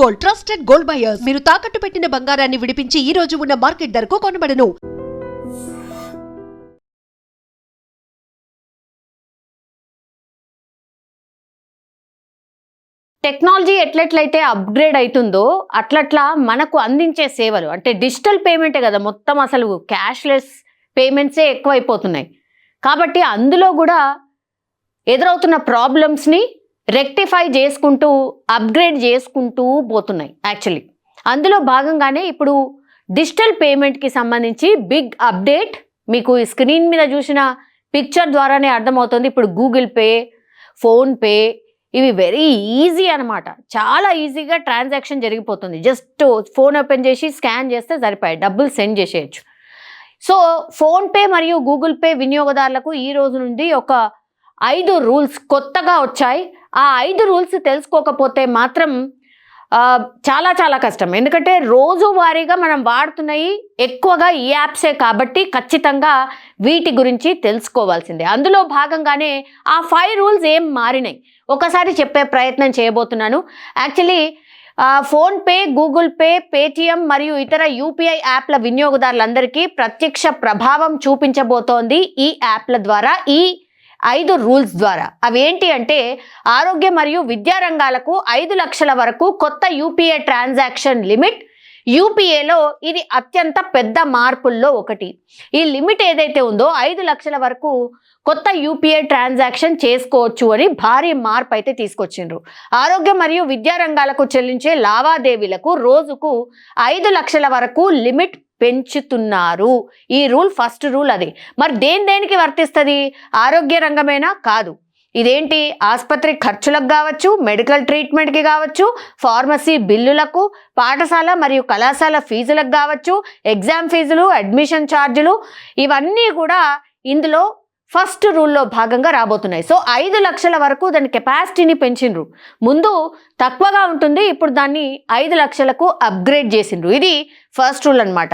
Gold, trusted gold buyers. మీరు తాకట్టు పెట్టిన బంగారాన్ని విడిపించి ఈ రోజు ఉన్న మార్కెట్ ధరకు కొనబడను. టెక్నాలజీ ఎట్లెట్లయితే అప్గ్రేడ్ అవుతుందో అట్లట్లా మనకు అందించే సేవలు అంటే డిజిటల్ పేమెంటే కదా, మొత్తం అసలు క్యాష్లెస్ పేమెంట్సే ఎక్కువైపోతున్నాయి. కాబట్టి అందులో కూడా ఎదురవుతున్న ప్రాబ్లమ్స్ని రెక్టిఫై చేసుకుంటూ అప్గ్రేడ్ చేసుకుంటూ పోతున్నాయి. యాక్చువల్లీ అందులో భాగంగానే ఇప్పుడు డిజిటల్ పేమెంట్కి సంబంధించి బిగ్ అప్డేట్ మీకు ఈ స్క్రీన్ మీద చూసిన పిక్చర్ ద్వారానే అర్థమవుతుంది. ఇప్పుడు గూగుల్ పే, ఫోన్పే ఇవి వెరీ ఈజీ అనమాట. చాలా ఈజీగా ట్రాన్సాక్షన్ జరిగిపోతుంది. జస్ట్ ఫోన్ ఓపెన్ చేసి స్కాన్ చేస్తే సరిపోయి డబ్బులు సెండ్ చేసేయచ్చు. సో ఫోన్పే మరియు గూగుల్ పే వినియోగదారులకు ఈ రోజు నుండి ఒక 5 రూల్స్ కొత్తగా వచ్చాయి. ఆ 5 రూల్స్ తెలుసుకోకపోతే మాత్రం చాలా చాలా కష్టం. ఎందుకంటే రోజువారీగా మనం వాడుతున్నాయి ఎక్కువగా ఈ యాప్సే కాబట్టి ఖచ్చితంగా వీటి గురించి తెలుసుకోవాల్సిందే. అందులో భాగంగానే ఆ 5 రూల్స్ ఏం మారినాయి ఒకసారి చెప్పే ప్రయత్నం చేయబోతున్నాను. Actually PhonePe, Google pay, Paytm మరియు ఇతర యూపీఐ యాప్ల వినియోగదారులందరికీ ప్రత్యక్ష ప్రభావం చూపించబోతోంది ఈ యాప్ల ద్వారా, ఈ 5 రూల్స్ ద్వారా. అవేంటి అంటే ఆరోగ్య మరియు విద్యా రంగాలకు 5 లక్షల వరకు కొత్త యూపీఐ ట్రాన్సాక్షన్ లిమిట్. యూపీఏలో ఇది అత్యంత పెద్ద మార్పుల్లో ఒకటి. ఈ లిమిట్ ఏదైతే ఉందో 5 లక్షల వరకు కొత్త యూపీఐ ట్రాన్సాక్షన్ చేసుకోవచ్చు అని భారీ మార్పు అయితే తీసుకొచ్చిండ్రు. ఆరోగ్య మరియు విద్యా రంగాలకు చెల్లించే లావాదేవీలకు రోజుకు 5 లక్షల వరకు లిమిట్ పెంచుతున్నారు. ఈ రూల్ ఫస్ట్ రూల్ అది. మరి దేనికి వర్తిస్తుంది? ఆరోగ్య రంగమేనా? కాదు. ఇదేంటి? ఆసుపత్రి ఖర్చులకు కావచ్చు, మెడికల్ ట్రీట్మెంట్కి కావచ్చు, ఫార్మసీ బిల్లులకు, పాఠశాల మరియు కళాశాల ఫీజులకు కావచ్చు, ఎగ్జామ్ ఫీజులు, అడ్మిషన్ ఛార్జీలు, ఇవన్నీ కూడా ఇందులో ఫస్ట్ రూల్లో భాగంగా రాబోతున్నాయి. సో 5 లక్షల వరకు దాని కెపాసిటీని పెంచిండ్రు. ముందు తక్కువగా ఉంటుంది, ఇప్పుడు దాన్ని 5 లక్షలకు అప్గ్రేడ్ చేసిండ్రు. ఇది ఫస్ట్ రూల్ అనమాట.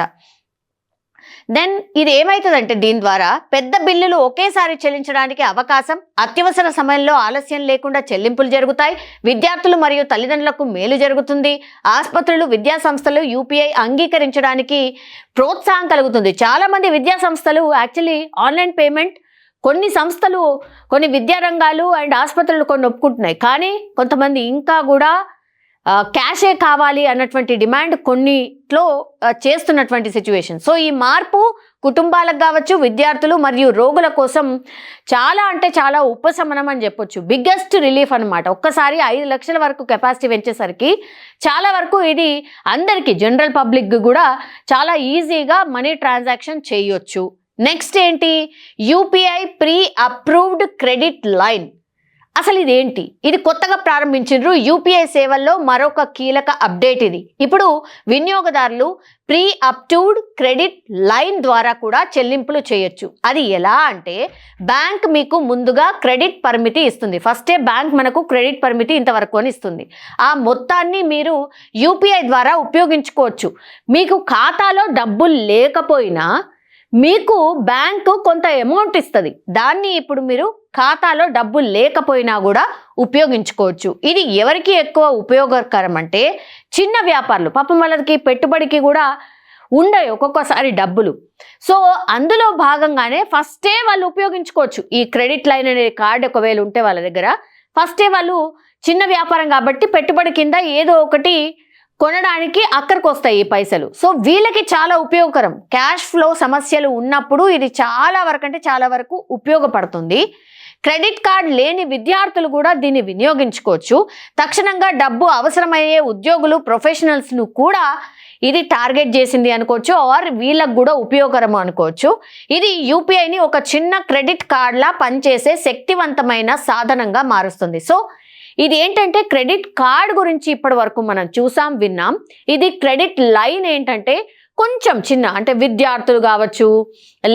దెన్ ఇది ఏమవుతుందంటే దీని ద్వారా పెద్ద బిల్లులు ఒకేసారి చెల్లించడానికి అవకాశం, అత్యవసర సమయంలో ఆలస్యం లేకుండా చెల్లింపులు జరుగుతాయి, విద్యార్థులు మరియు తల్లిదండ్రులకు మేలు జరుగుతుంది, ఆసుపత్రులు, విద్యా సంస్థలు యూపీఐ అంగీకరించడానికి ప్రోత్సాహం కలుగుతుంది. చాలామంది విద్యా సంస్థలు యాక్చువల్లీ ఆన్లైన్ పేమెంట్, కొన్ని సంస్థలు, కొన్ని విద్యారంగాలు అండ్ ఆసుపత్రులు కొన్ని ఒప్పుకుంటున్నాయి. కానీ కొంతమంది ఇంకా కూడా క్యాషే కావాలి అన్నటువంటి డిమాండ్ కొన్నిట్లో చేస్తున్నటువంటి సిచ్యువేషన్. సో ఈ మార్పు కుటుంబాలకు కావచ్చు, విద్యార్థులు మరియు రోగుల కోసం చాలా అంటే చాలా ఉపశమనం అని చెప్పొచ్చు. బిగ్గెస్ట్ రిలీఫ్ అనమాట. ఒక్కసారి 5 లక్షల వరకు కెపాసిటీ పెంచేసరికి చాలా వరకు ఇది అందరికీ, జనరల్ పబ్లిక్ కూడా చాలా ఈజీగా మనీ ట్రాన్సాక్షన్ చేయొచ్చు. నెక్స్ట్ ఏంటి? UPI pre approved credit line. అసలు ఇదేంటి? ఇది కొత్తగా ప్రారంభించారు యూపీఐ సేవల్లో మరొక కీలక అప్డేట్ ఇది. ఇప్పుడు వినియోగదారులు ప్రీ అప్రూవ్డ్ క్రెడిట్ లైన్ ద్వారా కూడా చెల్లింపులు చేయొచ్చు. అది ఎలా అంటే బ్యాంక్ మీకు ముందుగా క్రెడిట్ పరిమితి ఇస్తుంది. ఫస్టే బ్యాంక్ మనకు క్రెడిట్ పరిమితి ఇంతవరకు అని ఇస్తుంది. ఆ మొత్తాన్ని మీరు యూపీఐ ద్వారా ఉపయోగించుకోవచ్చు. మీకు ఖాతాలో డబ్బులు లేకపోయినా మీకు బ్యాంకు కొంత అమౌంట్ ఇస్తుంది. దాన్ని ఇప్పుడు మీరు ఖాతాలో డబ్బులు లేకపోయినా కూడా ఉపయోగించుకోవచ్చు. ఇది ఎవరికి ఎక్కువ ఉపయోగకరం అంటే చిన్న వ్యాపారులు, పాపం వాళ్ళకి పెట్టుబడికి కూడా ఉండవు ఒక్కొక్కసారి డబ్బులు. సో అందులో భాగంగానే ఫస్టే వాళ్ళు ఉపయోగించుకోవచ్చు. ఈ క్రెడిట్ లైన్ అనే కార్డు ఒకవేళ ఉంటే వాళ్ళ దగ్గర ఫస్టే వాళ్ళు చిన్న వ్యాపారం కాబట్టి పెట్టుబడి కింద ఏదో ఒకటి కొనడానికి అక్కడికి వస్తాయి ఈ పైసలు. సో వీళ్ళకి చాలా ఉపయోగకరం. క్యాష్ ఫ్లో సమస్యలు ఉన్నప్పుడు ఇది చాలా వరకు అంటే చాలా వరకు ఉపయోగపడుతుంది. క్రెడిట్ కార్డ్ లేని విద్యార్థులు కూడా దీన్ని వినియోగించుకోవచ్చు. తక్షణంగా డబ్బు అవసరమయ్యే ఉద్యోగులు, ప్రొఫెషనల్స్ను కూడా ఇది టార్గెట్ చేసింది అనుకోవచ్చు, ఆర్ వీళ్ళకు కూడా ఉపయోగకరం అనుకోవచ్చు. ఇది యూపీఐని ఒక చిన్న క్రెడిట్ కార్డ్లా పనిచేసే శక్తివంతమైన సాధనంగా మారుస్తుంది. సో ఇది ఏంటంటే క్రెడిట్ కార్డ్ గురించి ఇప్పటి వరకు మనం చూసాం, విన్నాం. ఇది క్రెడిట్ లైన్ ఏంటంటే కొంచెం చిన్న, అంటే విద్యార్థులు కావచ్చు,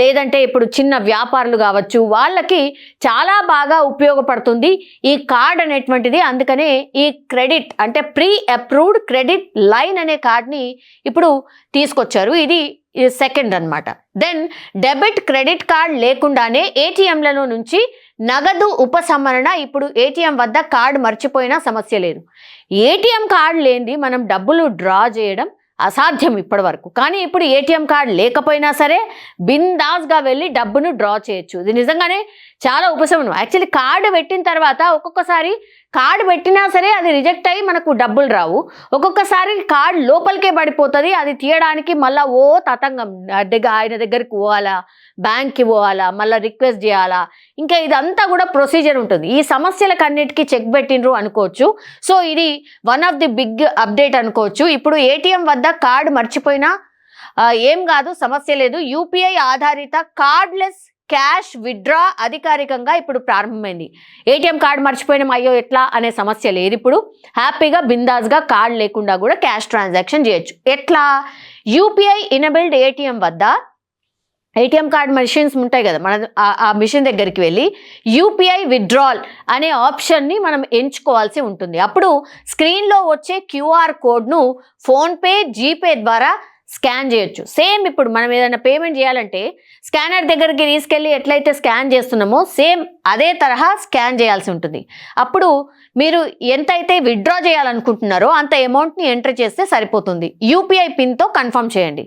లేదంటే ఇప్పుడు చిన్న వ్యాపారులు కావచ్చు, వాళ్ళకి చాలా బాగా ఉపయోగపడుతుంది ఈ కార్డ్ అనేటువంటిది. అందుకనే ఈ క్రెడిట్ అంటే ప్రీ అప్రూవ్డ్ క్రెడిట్ లైన్ అనే కార్డ్ని ఇప్పుడు తీసుకొచ్చారు. ఇది సెకండ్ అనమాట. దెన్ డెబిట్ క్రెడిట్ కార్డ్ లేకుండానే ఏటీఎంలలో నుంచి నగదు ఉపసంహరణ. ఇప్పుడు ఏటీఎం వద్ద కార్డు మర్చిపోయినా సమస్య లేదు. ఏటీఎం కార్డు లేనిది మనం డబ్బులు డ్రా చేయడం అసాధ్యం ఇప్పటి వరకు. కానీ ఇప్పుడు ఏటీఎం కార్డు లేకపోయినా సరే బిందాస్గా వెళ్ళి డబ్బును డ్రా చేయొచ్చు. ఇది నిజంగానే చాలా ఉపశమనం. యాక్చువల్లీ కార్డు పెట్టిన తర్వాత ఒక్కొక్కసారి కార్డు పెట్టినా సరే అది రిజెక్ట్ అయ్యి మనకు డబ్బులు రావు. ఒక్కొక్కసారి కార్డు లోపలికే పడిపోతుంది. అది తీయడానికి మళ్ళీ తతంగం, ఆయన దగ్గరికి పోవాలా, బ్యాంక్కి పోవాలా, మళ్ళీ రిక్వెస్ట్ చేయాలా, ఇంకా ఇదంతా కూడా ప్రొసీజర్ ఉంటుంది. ఈ సమస్యలకు అన్నిటికీ చెక్ పెట్టినరు అనుకోవచ్చు. సో ఇది one of the big update అనుకోవచ్చు. ఇప్పుడు ఏటీఎం వద్ద కార్డు మర్చిపోయినా ఏం కాదు, సమస్య లేదు. యూపీఐ ఆధారిత కార్డ్లెస్ క్యాష్ విత్డ్రా అధికారికంగా ఇప్పుడు ప్రారంభమైంది. ఏటీఎం కార్డు మర్చిపోయిన అయ్యో ఎట్లా అనే సమస్య లేదు. ఇప్పుడు హ్యాపీగా బిందాస్గా కార్డు లేకుండా కూడా క్యాష్ ట్రాన్సాక్షన్ చేయొచ్చు. ఎట్లా? యూపీఐ ఇనబిల్డ్ ఏటీఎం వద్ద ఏటీఎం కార్డ్ మెషిన్స్ ఉంటాయి కదా, మన ఆ మిషన్ దగ్గరికి వెళ్ళి యూపీఐ విత్డ్రాల్ అనే ఆప్షన్ని మనం ఎంచుకోవాల్సి ఉంటుంది. అప్పుడు స్క్రీన్లో వచ్చే క్యూఆర్ కోడ్ను ఫోన్పే, జీపే ద్వారా స్కాన్ చేయొచ్చు. సేమ్ ఇప్పుడు మనం ఏదైనా పేమెంట్ చేయాలంటే స్కానర్ దగ్గరికి తీసుకెళ్ళి ఎట్లయితే స్కాన్ చేస్తున్నామో సేమ్ అదే తరహా స్కాన్ చేయాల్సి ఉంటుంది. అప్పుడు మీరు ఎంతైతే విత్డ్రా చేయాలనుకుంటున్నారో అంత అమౌంట్ని ఎంటర్ చేస్తే సరిపోతుంది. యూపీఐ పిన్తో కన్ఫర్మ్ చేయండి.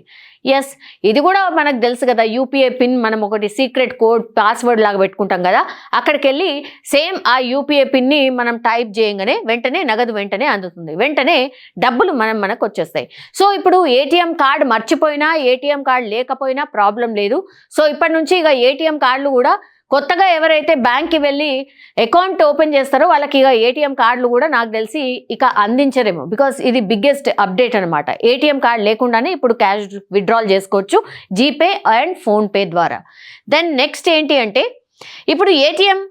ఎస్, ఇది కూడా మనకు తెలుసు కదా, యూపీఐ పిన్ మనం ఒకటి సీక్రెట్ కోడ్ పాస్వర్డ్ లాగా పెట్టుకుంటాం కదా, అక్కడికి వెళ్ళి సేమ్ ఆ యూపీఐ పిన్ని మనం టైప్ చేయగానే వెంటనే నగదు వెంటనే అందుతుంది, వెంటనే డబ్బులు మనకు వచ్చేస్తాయి. సో ఇప్పుడు ఏటీఎం కార్డు మర్చిపోయినా ఏటీఎం కార్డు లేకపోయినా ప్రాబ్లం లేదు. సో ఇప్పటి నుంచి ఇక ఏటీఎం కార్డులు కూడా కొత్తగా ఎవరైతే బ్యాంక్కి వెళ్ళి అకౌంట్ ఓపెన్ చేస్తారో వాళ్ళకి ఇక ఏటీఎం కార్డులు కూడా నాకు తెలిసి ఇక అందించరేమో. బికాస్ ఇది బిగ్గెస్ట్ అప్డేట్ అనమాట. ఏటీఎం కార్డు లేకుండానే ఇప్పుడు క్యాష్ విత్డ్రాల్ చేసుకోవచ్చు జీపే అండ్ ఫోన్పే ద్వారా. దెన్ నెక్స్ట్ ఏంటి అంటే ఇప్పుడు ఏటీఎం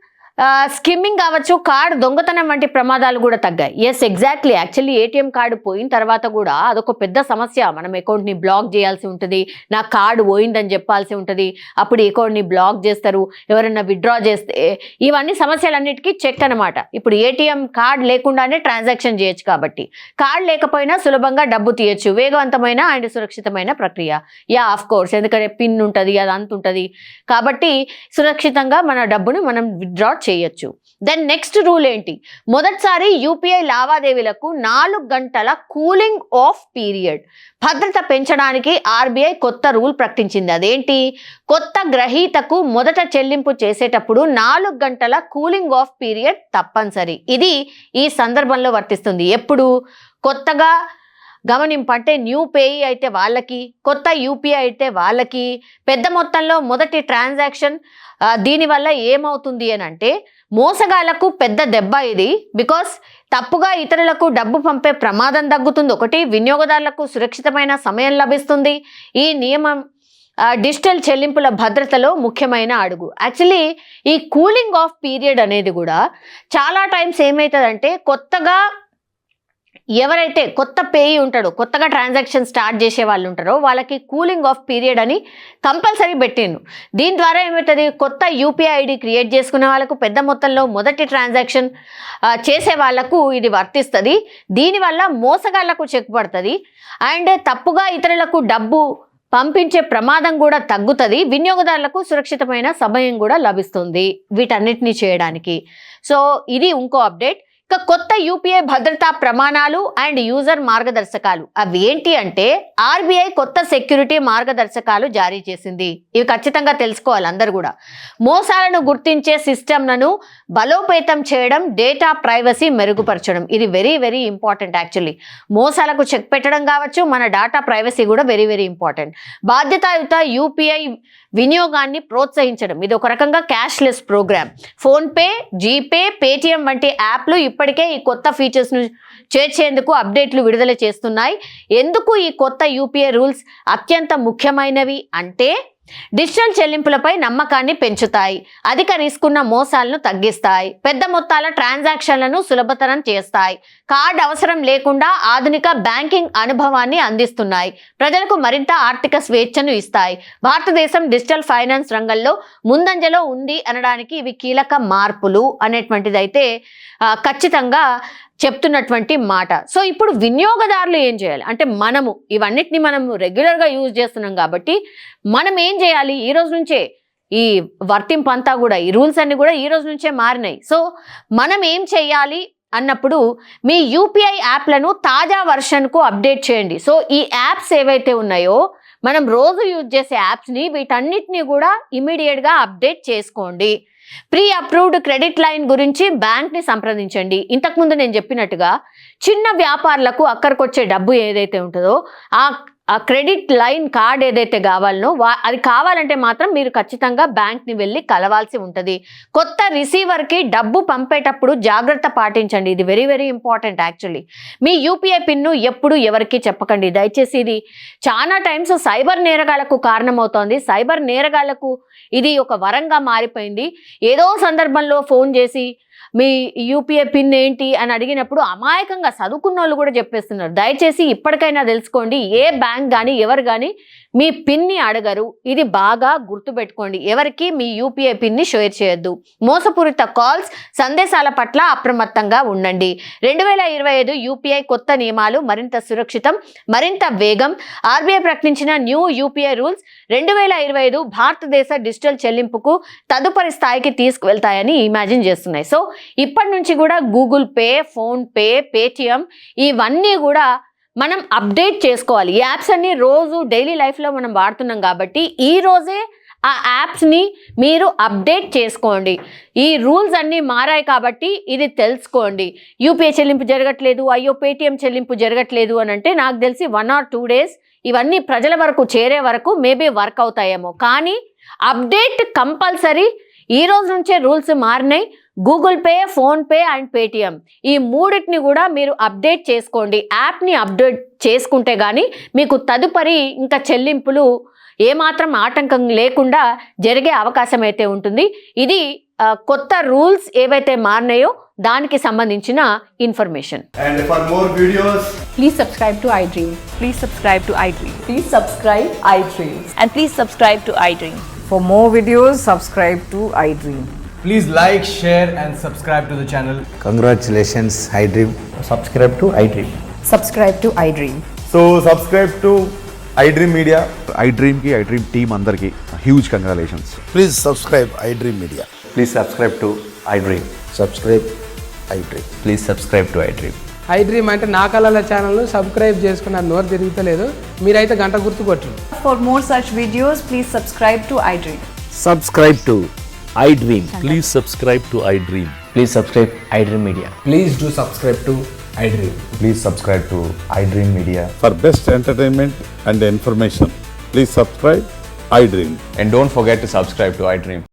స్కిమ్మింగ్ కావచ్చు, కార్డు దొంగతనం వంటి ప్రమాదాలు కూడా తగ్గాయి. Yes, exactly. Actually ATM card పోయిన తర్వాత కూడా అదొక పెద్ద సమస్య. మనం అకౌంట్ని బ్లాక్ చేయాల్సి ఉంటుంది, నా కార్డు పోయిందని చెప్పాల్సి ఉంటుంది, అప్పుడు అకౌంట్ని బ్లాక్ చేస్తారు, ఎవరైనా విత్డ్రా చేస్తే ఇవన్నీ సమస్యలన్నిటికీ చెక్ అనమాట. ఇప్పుడు ఏటీఎం కార్డు లేకుండానే ట్రాన్సాక్షన్ చేయొచ్చు కాబట్టి కార్డు లేకపోయినా సులభంగా డబ్బు తీయచ్చు. వేగవంతమైన అండ్ సురక్షితమైన ప్రక్రియ. ఆఫ్ కోర్స్, ఎందుకంటే పిన్ ఉంటుంది, అది అంత ఉంటుంది కాబట్టి సురక్షితంగా మన డబ్బును మనం విత్డ్రా చేయొచ్చు. దెన్ నెక్స్ట్ రూల్ ఏంటి? మొదటిసారి యూపీఐ లావాదేవీలకు 4 గంటల కూలింగ్ ఆఫ్ పీరియడ్ భద్రత పెంచడానికి ఆర్బీఐ కొత్త రూల్ ప్రకటించింది. అదేంటి? కొత్త గ్రహీతకు మొదట చెల్లింపు చేసేటప్పుడు 4 గంటల కూలింగ్ ఆఫ్ పీరియడ్ తప్పనిసరి. ఇది ఈ సందర్భంలో వర్తిస్తుంది. ఎప్పుడు? కొత్తగా గమనింపు అంటే న్యూ పేయీ అయితే వాళ్ళకి, కొత్త యూపీఐ అయితే వాళ్ళకి, పెద్ద మొత్తంలో మొదటి ట్రాన్సాక్షన్. దీనివల్ల ఏమవుతుంది అని అంటే మోసగాళ్లకు పెద్ద దెబ్బ ఇది. బికాస్ తప్పుగా ఇతరులకు డబ్బు పంపే ప్రమాదం తగ్గుతుంది. ఒకటి, వినియోగదారులకు సురక్షితమైన సమయం లభిస్తుంది. ఈ నియమం డిజిటల్ చెల్లింపుల భద్రతలో ముఖ్యమైన అడుగు. యాక్చువల్లీ ఈ కూలింగ్ ఆఫ్ పీరియడ్ అనేది కూడా చాలా టైమ్స్ ఏమవుతుందంటే కొత్తగా ఎవరైతే కొత్త పేయీ ఉంటాడో, కొత్తగా ట్రాన్సాక్షన్ స్టార్ట్ చేసే వాళ్ళు ఉంటారో వాళ్ళకి కూలింగ్ ఆఫ్ పీరియడ్ అని కంపల్సరీ పెట్టిండు. దీని ద్వారా ఏమవుతుంది? కొత్త యూపీఐ ఐడి క్రియేట్ చేసుకునే వాళ్ళకు, పెద్ద మొత్తంలో మొదటి ట్రాన్సాక్షన్ చేసే వాళ్లకు ఇది వర్తిస్తుంది. దీనివల్ల మోసగాళ్లకు చెక్ పడుతుంది అండ్ తప్పుగా ఇతరులకు డబ్బు పంపించే ప్రమాదం కూడా తగ్గుతుంది. వినియోగదారులకు సురక్షితమైన సమయం కూడా లభిస్తుంది వీటన్నిటిని చేయడానికి. సో ఇది ఇంకో అప్డేట్. ఇక కొత్త యూపీఐ భద్రతా ప్రమాణాలు అండ్ యూజర్ మార్గదర్శకాలు. అవి ఏంటి అంటే ఆర్బీఐ కొత్త సెక్యూరిటీ మార్గదర్శకాలు జారీ చేసింది. ఇవి ఖచ్చితంగా తెలుసుకోవాలి అందరు కూడా. మోసాలను గుర్తించే సిస్టమ్లను బలోపేతం చేయడం, డేటా ప్రైవసీ మెరుగుపరచడం. ఇది వెరీ వెరీ ఇంపార్టెంట్. యాక్చువల్లీ మోసాలకు చెక్ పెట్టడం కావచ్చు, మన డేటా ప్రైవసీ కూడా వెరీ వెరీ ఇంపార్టెంట్. బాధ్యతాయుత యూపీఐ వినియోగాన్ని ప్రోత్సహించడం. ఇది ఒక రకంగా cashless program. PhonePe, GPay, Paytm వంటి యాప్లు ఇప్పటికే ఈ కొత్త ఫీచర్స్ను చేర్చేందుకు అప్డేట్లు విడుదల చేస్తున్నాయి. ఎందుకు ఈ కొత్త యూపీఐ రూల్స్ అత్యంత ముఖ్యమైనవి అంటే డిజిటల్ చెల్లింపులపై నమ్మకాన్ని పెంచుతాయి, అధిక రిస్క్ ఉన్న మోసాలను తగ్గిస్తాయి, పెద్ద మొత్తాల ట్రాన్సాక్షన్లను సులభతరం చేస్తాయి, కార్డ్ అవసరం లేకుండా ఆధునిక బ్యాంకింగ్ అనుభవాన్ని అందిస్తున్నాయి, ప్రజలకు మరింత ఆర్థిక స్వేచ్ఛను ఇస్తాయి. భారతదేశం డిజిటల్ ఫైనాన్స్ రంగంలో ముందంజలో ఉంది అనడానికి ఇవి కీలక మార్పులు అనేటువంటిది అయితే ఖచ్చితంగా చెప్తున్నటువంటి మాట. సో ఇప్పుడు వినియోగదారులు ఏం చేయాలి అంటే ఇవన్నిటిని మనము రెగ్యులర్గా యూజ్ చేస్తున్నాం కాబట్టి మనం ఏం చేయాలి? ఈ రోజు నుంచే ఈ వర్తింపు అంతా కూడా ఈ రూల్స్ అన్ని కూడా ఈ రోజు నుంచే మారినాయి. సో మనం ఏం చేయాలి అన్నప్పుడు మీ యూపీఐ యాప్లను తాజా వర్షన్కు అప్డేట్ చేయండి. సో ఈ యాప్స్ ఏవైతే ఉన్నాయో మనం రోజు యూజ్ చేసే యాప్స్ని వీటన్నిటిని కూడా ఇమీడియట్గా అప్డేట్ చేసుకోండి. ప్రీ అప్రూవ్డ్ క్రెడిట్ లైన్ గురించి బ్యాంక్ని సంప్రదించండి. ఇంతకుముందు నేను చెప్పినట్టుగా చిన్న వ్యాపారులకు అక్కడికొచ్చే డబ్బు ఏదైతే ఉంటుందో ఆ క్రెడిట్ లైన్ కార్డ్ ఏదైతే కావాలనో అది కావాలంటే మాత్రం మీరు ఖచ్చితంగా బ్యాంక్ని వెళ్ళి కలవాల్సి ఉంటుంది. కొత్త రిసీవర్కి డబ్బు పంపేటప్పుడు జాగ్రత్త పాటించండి. ఇది వెరీ వెరీ ఇంపార్టెంట్. యాక్చువల్లీ మీ యూపీఐ పిన్ను ఎప్పుడు ఎవరికి చెప్పకండి దయచేసి. ఇది చాలా టైమ్స్ సైబర్ నేరగాళ్లకు కారణమవుతోంది. సైబర్ నేరగాళ్లకు ఇది ఒక వరంగా మారిపోయింది. ఏదో సందర్భంలో ఫోన్ చేసి మీ యూపీఐ పిన్ ఏంటి అని అడిగినప్పుడు అమాయకంగా చదువుకున్న వాళ్ళు కూడా చెప్పేస్తున్నారు. దయచేసి ఇప్పటికైనా తెలుసుకోండి, ఏ బ్యాంక్ కానీ ఎవరు కానీ మీ పిన్ని అడగరు. ఇది బాగా గుర్తుపెట్టుకోండి. ఎవరికి మీ యూపీఐ పిన్ని షేర్ చేయొద్దు. మోసపూరిత కాల్స్, సందేశాల పట్ల అప్రమత్తంగా ఉండండి. 2025 యూపీఐ కొత్త నియమాలు మరింత సురక్షితం, మరింత వేగం. ఆర్బీఐ ప్రకటించిన న్యూ యూపీఐ రూల్స్ 2025 భారతదేశ డిజిటల్ చెల్లింపుకు తదుపరి స్థాయికి తీసుకువెళ్తాయని ఇమాజిన్ చేస్తున్నాయి. సో ఇప్పటి నుంచి కూడా Google pay, phone pay, Paytm ఇవన్నీ కూడా మనం అప్డేట్ చేసుకోవాలి. ఈ యాప్స్ అన్ని రోజు డైలీ లైఫ్లో మనం వాడుతున్నాం కాబట్టి ఈ రోజే ఆ యాప్స్ని మీరు అప్డేట్ చేసుకోండి. ఈ రూల్స్ అన్నీ మారాయి కాబట్టి ఇది తెలుసుకోండి. యూపీఐ చెల్లింపు జరగట్లేదు, అయ్యో పేటిఎం చెల్లింపు జరగట్లేదు అని అంటే నాకు తెలిసి 1 or 2 days ఇవన్నీ ప్రజల వరకు చేరే వరకు మేబీ వర్క్ అవుతాయేమో. కానీ అప్డేట్ కంపల్సరీ. ఈ రోజు నుంచే రూల్స్ మారినాయి. Google pay, phone pay and Paytm ఈ మూడింటిని కూడా మీరు అప్డేట్ చేసుకోండి. యాప్ని అప్డేట్ చేసుకుంటే కానీ మీకు తదుపరి ఇంకా చెల్లింపులు ఏమాత్రం ఆటంకం లేకుండా జరిగే అవకాశం అయితే ఉంటుంది. ఇది కొత్త రూల్స్ ఏవైతే మారినాయో దానికి సంబంధించిన information. And for more videos, Please subscribe to iDream. Please subscribe to iDream. Please subscribe iDream. And please subscribe to iDream. For more videos, subscribe to iDream. please like, share and subscribe to the channel. Congratulations, iDream. subscribe to iDream. Subscribe to iDream. So subscribe to iDream Media. iDream ki iDream team andarki huge congratulations. Please subscribe iDream Media. Please subscribe to iDream. Subscribe iDream. Please subscribe to iDream. iDream అంటే నా కళల ఛానల్ను subscribe చేసుకున్న నోరు తిరుగుతలేదు. మీరైతే గంట గుర్తు కొట్టండి. For more such videos, please subscribe to iDream. Subscribe to iDream. Please subscribe to iDream. Please subscribe iDream Media. Please do subscribe to iDream. Please subscribe to iDream Media. For best entertainment and information, please subscribe iDream. And don't forget to subscribe to iDream.